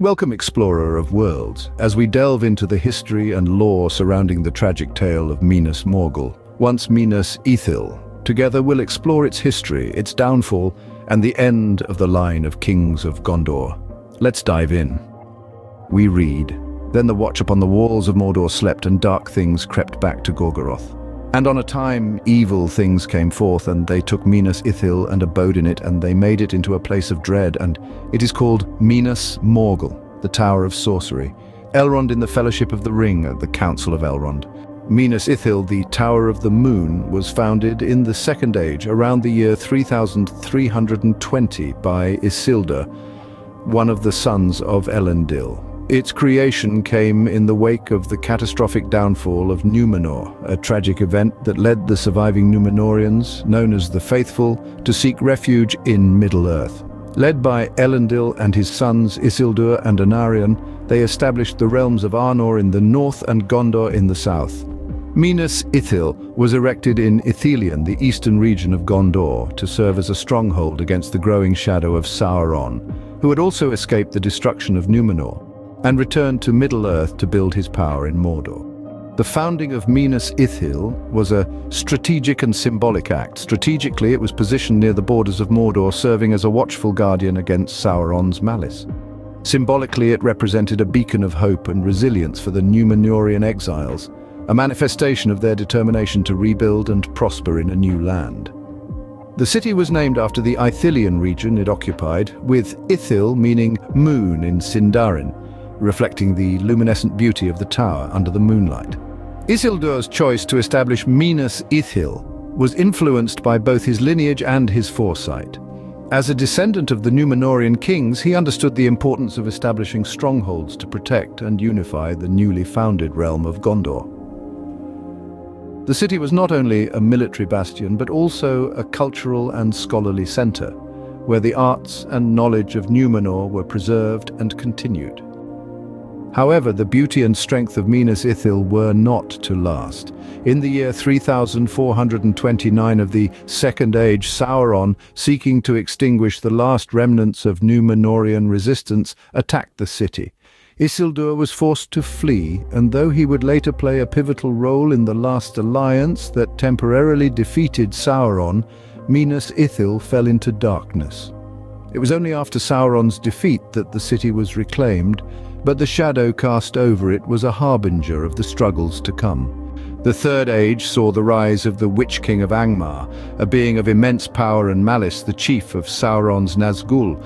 Welcome, explorer of worlds, as we delve into the history and lore surrounding the tragic tale of Minas Morgul, once Minas Ithil. Together we'll explore its history, its downfall, and the end of the line of kings of Gondor. Let's dive in. We read, "Then the watch upon the walls of Mordor slept, and dark things crept back to Gorgoroth. And on a time evil things came forth, and they took Minas Ithil and abode in it, and they made it into a place of dread, and it is called Minas Morgul, the Tower of Sorcery. Elrond in the Fellowship of the Ring at the Council of Elrond. Minas Ithil, the Tower of the Moon, was founded in the Second Age around the year 3320 by Isildur, one of the sons of Elendil. Its creation came in the wake of the catastrophic downfall of Numenor, a tragic event that led the surviving Númenóreans, known as the Faithful, to seek refuge in Middle-earth. Led by Elendil and his sons Isildur and Anarion, they established the realms of Arnor in the north and Gondor in the south. Minas Ithil was erected in Ithilien, the eastern region of Gondor, to serve as a stronghold against the growing shadow of Sauron, who had also escaped the destruction of Numenor, and returned to Middle-earth to build his power in Mordor. The founding of Minas Ithil was a strategic and symbolic act. Strategically, it was positioned near the borders of Mordor, serving as a watchful guardian against Sauron's malice. Symbolically, it represented a beacon of hope and resilience for the Númenórean exiles, a manifestation of their determination to rebuild and prosper in a new land. The city was named after the Ithilien region it occupied, with Ithil meaning moon in Sindarin, reflecting the luminescent beauty of the tower under the moonlight. Isildur's choice to establish Minas Ithil was influenced by both his lineage and his foresight. As a descendant of the Númenórean kings, he understood the importance of establishing strongholds to protect and unify the newly founded realm of Gondor. The city was not only a military bastion, but also a cultural and scholarly center, where the arts and knowledge of Númenor were preserved and continued. However, the beauty and strength of Minas Ithil were not to last. In the year 3429 of the Second Age, Sauron, seeking to extinguish the last remnants of Númenórean resistance, attacked the city. Isildur was forced to flee, and though he would later play a pivotal role in the last alliance that temporarily defeated Sauron, Minas Ithil fell into darkness. It was only after Sauron's defeat that the city was reclaimed, but the shadow cast over it was a harbinger of the struggles to come. The Third Age saw the rise of the Witch King of Angmar, a being of immense power and malice, the chief of Sauron's Nazgûl.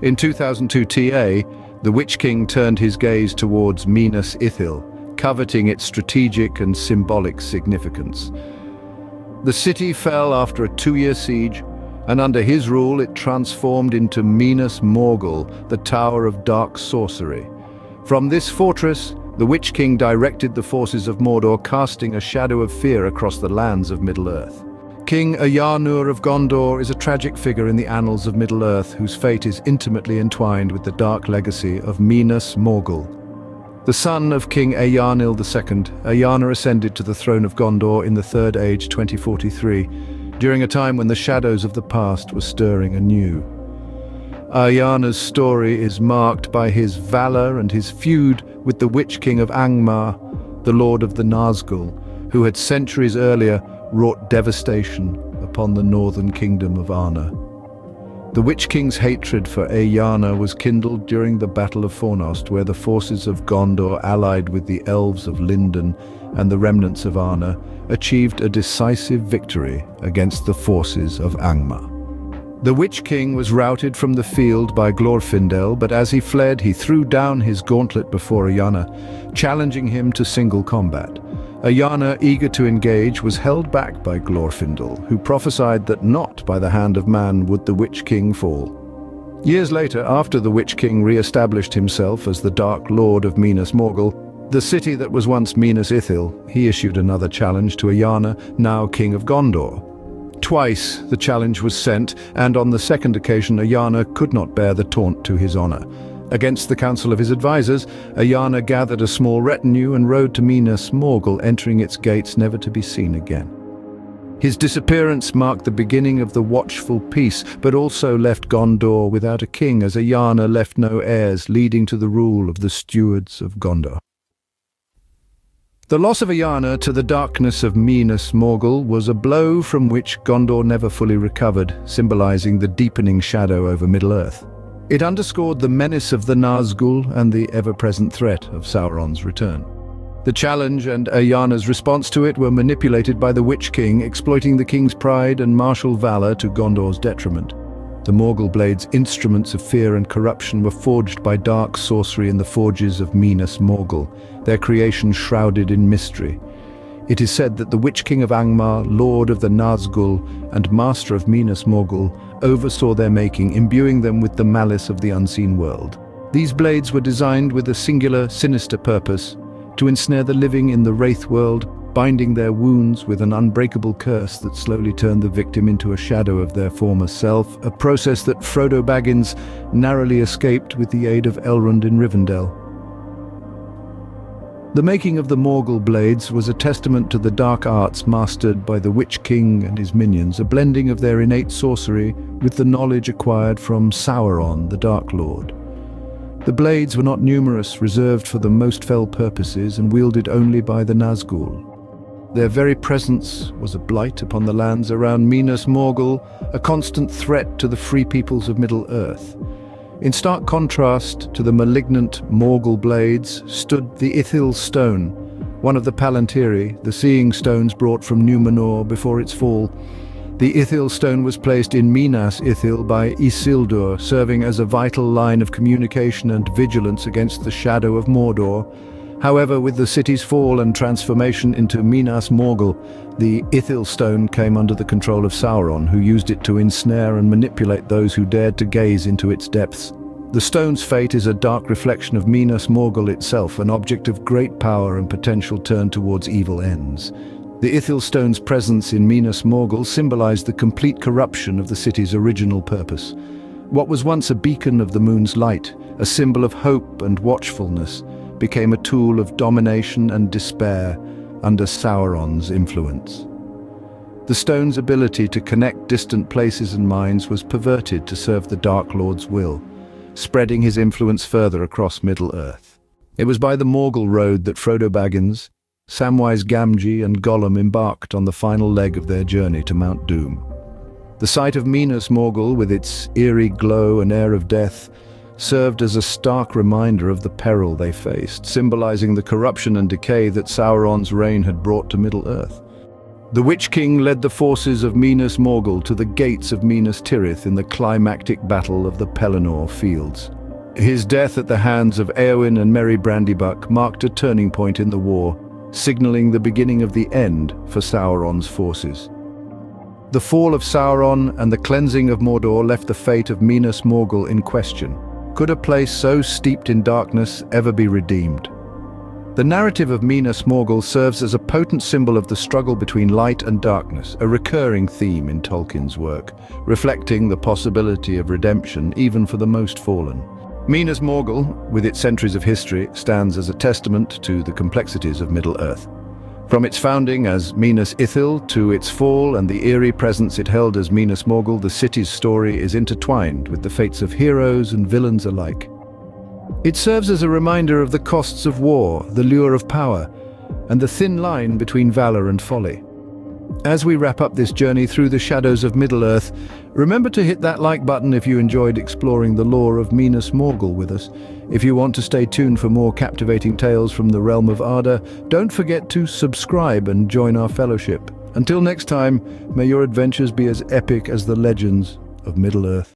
In 2002 TA, the Witch King turned his gaze towards Minas Ithil, coveting its strategic and symbolic significance. The city fell after a 2-year siege, and under his rule it transformed into Minas Morgul, the Tower of Dark Sorcery. From this fortress, the Witch King directed the forces of Mordor, casting a shadow of fear across the lands of Middle-earth. King Eärnur of Gondor is a tragic figure in the annals of Middle-earth, whose fate is intimately entwined with the dark legacy of Minas Morgul. The son of King Eärnil II, Eärnur ascended to the throne of Gondor in the Third Age 2043, during a time when the shadows of the past were stirring anew. Eärnur's story is marked by his valor and his feud with the Witch King of Angmar, the Lord of the Nazgûl, who had centuries earlier wrought devastation upon the northern kingdom of Arnor. The Witch King's hatred for Eärnur was kindled during the Battle of Fornost, where the forces of Gondor, allied with the elves of Lindon and the remnants of Arnor, achieved a decisive victory against the forces of Angmar. The Witch King was routed from the field by Glorfindel, but as he fled, he threw down his gauntlet before Eärnur, challenging him to single combat. Eärnur, eager to engage, was held back by Glorfindel, who prophesied that not by the hand of man would the Witch King fall. Years later, after the Witch King re-established himself as the Dark Lord of Minas Morgul, the city that was once Minas Ithil, he issued another challenge to Eärnur, now King of Gondor. Twice the challenge was sent, and on the second occasion Eärnur could not bear the taunt to his honor. Against the counsel of his advisors, Eärnur gathered a small retinue and rode to Minas Morgul, entering its gates never to be seen again. His disappearance marked the beginning of the watchful peace, but also left Gondor without a king, as Eärnur left no heirs, leading to the rule of the stewards of Gondor. The loss of Eärnur to the darkness of Minas Morgul was a blow from which Gondor never fully recovered, symbolizing the deepening shadow over Middle-earth. It underscored the menace of the Nazgul and the ever-present threat of Sauron's return. The challenge and Eärnur's response to it were manipulated by the Witch King, exploiting the king's pride and martial valor to Gondor's detriment. The Morgul Blades, instruments of fear and corruption, were forged by dark sorcery in the forges of Minas Morgul, their creation shrouded in mystery. It is said that the Witch King of Angmar, Lord of the Nazgul and Master of Minas Morgul, oversaw their making, imbuing them with the malice of the unseen world. These blades were designed with a singular, sinister purpose: to ensnare the living in the Wraith world, binding their wounds with an unbreakable curse that slowly turned the victim into a shadow of their former self, a process that Frodo Baggins narrowly escaped with the aid of Elrond in Rivendell. The making of the Morgul Blades was a testament to the dark arts mastered by the Witch King and his minions, a blending of their innate sorcery with the knowledge acquired from Sauron, the Dark Lord. The blades were not numerous, reserved for the most fell purposes, and wielded only by the Nazgul. Their very presence was a blight upon the lands around Minas Morgul, a constant threat to the free peoples of Middle-earth. In stark contrast to the malignant Morgul blades stood the Ithil Stone, one of the Palantiri, the seeing stones brought from Númenor before its fall. The Ithil Stone was placed in Minas Ithil by Isildur, serving as a vital line of communication and vigilance against the shadow of Mordor. However, with the city's fall and transformation into Minas Morgul, the Ithil Stone came under the control of Sauron, who used it to ensnare and manipulate those who dared to gaze into its depths. The stone's fate is a dark reflection of Minas Morgul itself, an object of great power and potential turned towards evil ends. The Ithil Stone's presence in Minas Morgul symbolized the complete corruption of the city's original purpose. What was once a beacon of the moon's light, a symbol of hope and watchfulness, became a tool of domination and despair under Sauron's influence. The stone's ability to connect distant places and minds was perverted to serve the Dark Lord's will, spreading his influence further across Middle-earth. It was by the Morgul Road that Frodo Baggins, Samwise Gamgee and Gollum embarked on the final leg of their journey to Mount Doom. The sight of Minas Morgul, with its eerie glow and air of death, served as a stark reminder of the peril they faced, symbolizing the corruption and decay that Sauron's reign had brought to Middle-earth. The Witch King led the forces of Minas Morgul to the gates of Minas Tirith in the climactic battle of the Pelennor Fields. His death at the hands of Éowyn and Merry Brandybuck marked a turning point in the war, signaling the beginning of the end for Sauron's forces. The fall of Sauron and the cleansing of Mordor left the fate of Minas Morgul in question. Could a place so steeped in darkness ever be redeemed? The narrative of Minas Morgul serves as a potent symbol of the struggle between light and darkness, a recurring theme in Tolkien's work, reflecting the possibility of redemption even for the most fallen. Minas Morgul, with its centuries of history, stands as a testament to the complexities of Middle-earth. From its founding as Minas Ithil to its fall and the eerie presence it held as Minas Morgul, the city's story is intertwined with the fates of heroes and villains alike. It serves as a reminder of the costs of war, the lure of power, and the thin line between valor and folly. As we wrap up this journey through the shadows of Middle-earth, remember to hit that like button if you enjoyed exploring the lore of Minas Morgul with us. If you want to stay tuned for more captivating tales from the realm of Arda, don't forget to subscribe and join our fellowship. Until next time, may your adventures be as epic as the legends of Middle-earth.